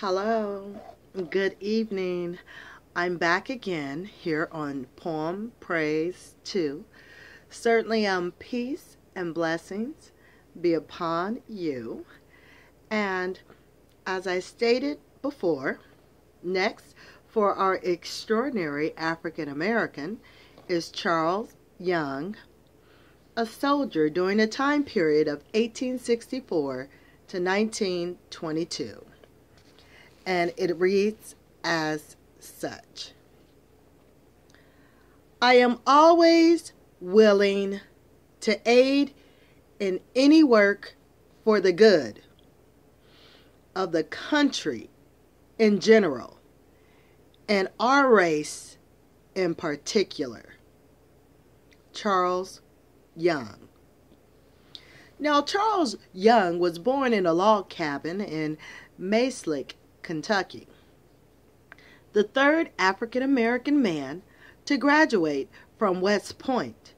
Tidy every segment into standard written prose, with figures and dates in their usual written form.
Hello, good evening. I'm back again here on Poem Praise 2. Certainly, peace and blessings be upon you. And as I stated before, next for our extraordinary African American is Charles Young, a soldier during the time period of 1864 to 1922. And it reads as such. I am always willing to aid in any work for the good of the country in general and our race in particular. Charles Young. Now, Charles Young was born in a log cabin in Maeslick, Kentucky, the third African American man to graduate from West Point.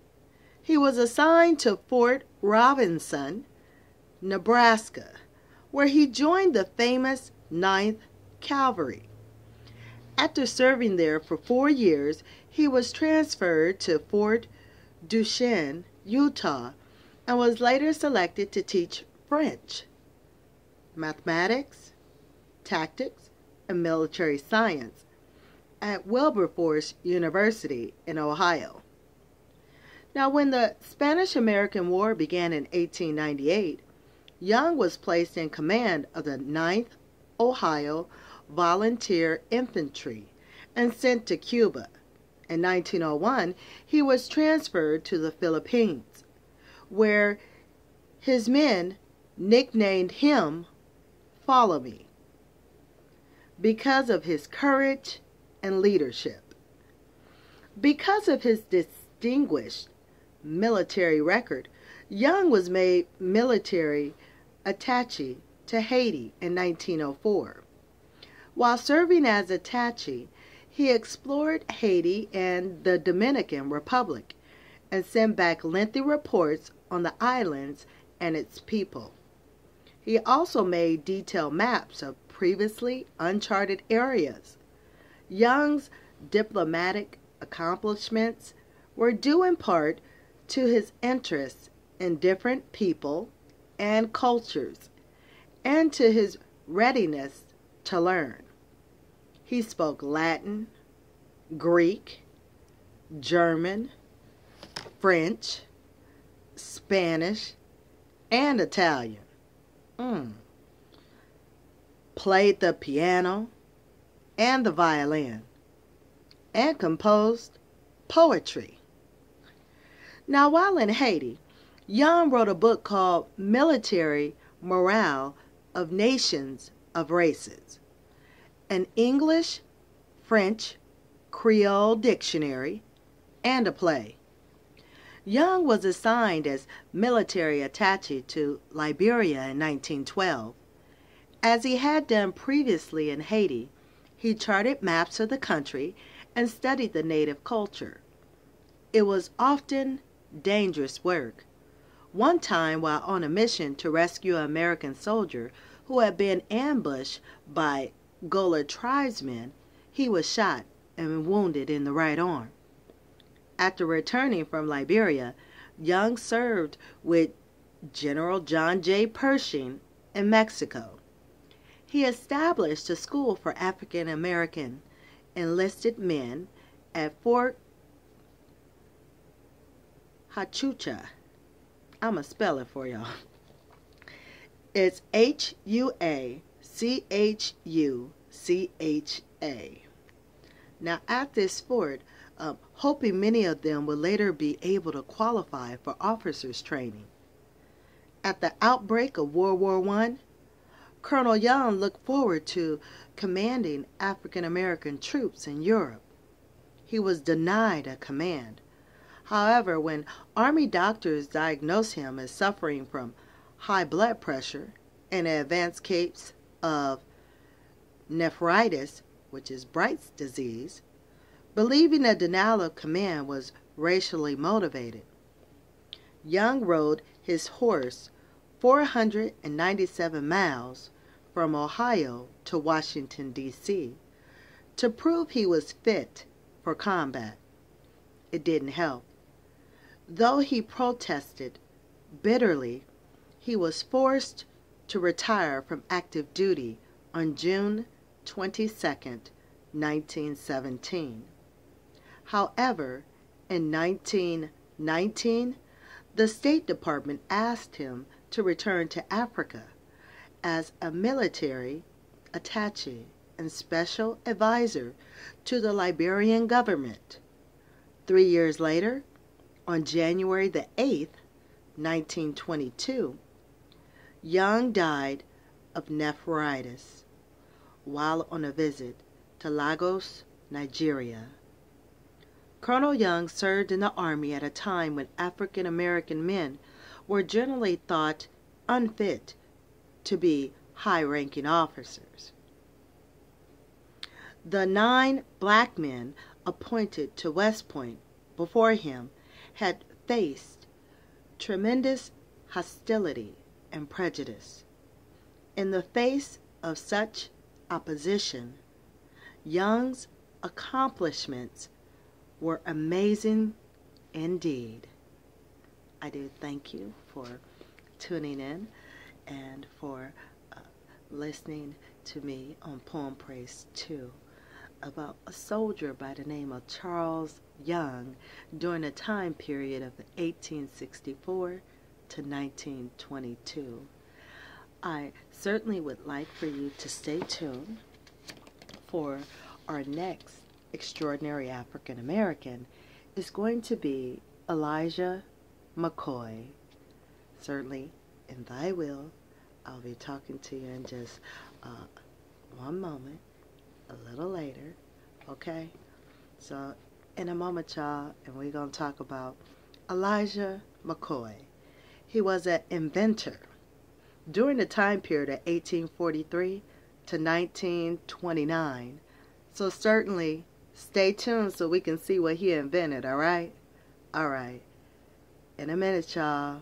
He was assigned to Fort Robinson, Nebraska, where he joined the famous 9th Cavalry. After serving there for 4 years, he was transferred to Fort Duchesne, Utah, and was later selected to teach French, mathematics, tactics, and military science at Wilberforce University in Ohio. Now, when the Spanish-American War began in 1898, Young was placed in command of the 9th Ohio Volunteer Infantry and sent to Cuba. In 1901, he was transferred to the Philippines, where his men nicknamed him Follow Me, because of his courage and leadership. Because of his distinguished military record, Young was made military attaché to Haiti in 1904. While serving as attaché, he explored Haiti and the Dominican Republic and sent back lengthy reports on the islands and its people. He also made detailed maps of previously uncharted areas. Young's diplomatic accomplishments were due in part to his interest in different people and cultures, and to his readiness to learn. He spoke Latin, Greek, German, French, Spanish, and Italian. Played the piano and the violin, and composed poetry. Now, while in Haiti, Young wrote a book called Military Morale of Nations of Races, an English, French, Creole dictionary, and a play. Young was assigned as military attaché to Liberia in 1912. As he had done previously in Haiti, he charted maps of the country and studied the native culture. It was often dangerous work. One time, while on a mission to rescue an American soldier who had been ambushed by Gola tribesmen, he was shot and wounded in the right arm. After returning from Liberia, Young served with General John J. Pershing in Mexico. He established a school for African American enlisted men at Fort Huachuca. I'm going to spell it for y'all. It's Huachucha. Now, at this fort, hoping many of them would later be able to qualify for officers' training. At the outbreak of World War I, Colonel Young looked forward to commanding African American troops in Europe. He was denied a command. However, when Army doctors diagnosed him as suffering from high blood pressure and an advanced case of nephritis, which is Bright's disease, believing the denial of command was racially motivated, Young rode his horse 497 miles from Ohio to Washington, D.C. to prove he was fit for combat. It didn't help. Though he protested bitterly, he was forced to retire from active duty on June 22, 1917. However, in 1919, the State Department asked him to return to Africa as a military attaché and special advisor to the Liberian government. 3 years later, on January the 8th, 1922, Young died of nephritis while on a visit to Lagos, Nigeria. Colonel Young served in the Army at a time when African American men were generally thought unfit to be high-ranking officers. The 9 black men appointed to West Point before him had faced tremendous hostility and prejudice. In the face of such opposition, Young's accomplishments were amazing indeed. I do thank you for tuning in and for listening to me on Poem Praise 2 about a soldier by the name of Charles Young during a time period of 1864 to 1922. I certainly would like for you to stay tuned for our next extraordinary African American is going to be Elijah McCoy. Certainly, in thy will, I'll be talking to you in just one moment, a little later, okay? So, in a moment, y'all, and we're going to talk about Elijah McCoy. He was an inventor during the time period of 1843 to 1929. So certainly, stay tuned so we can see what he invented, all right? All right. In a minute, y'all.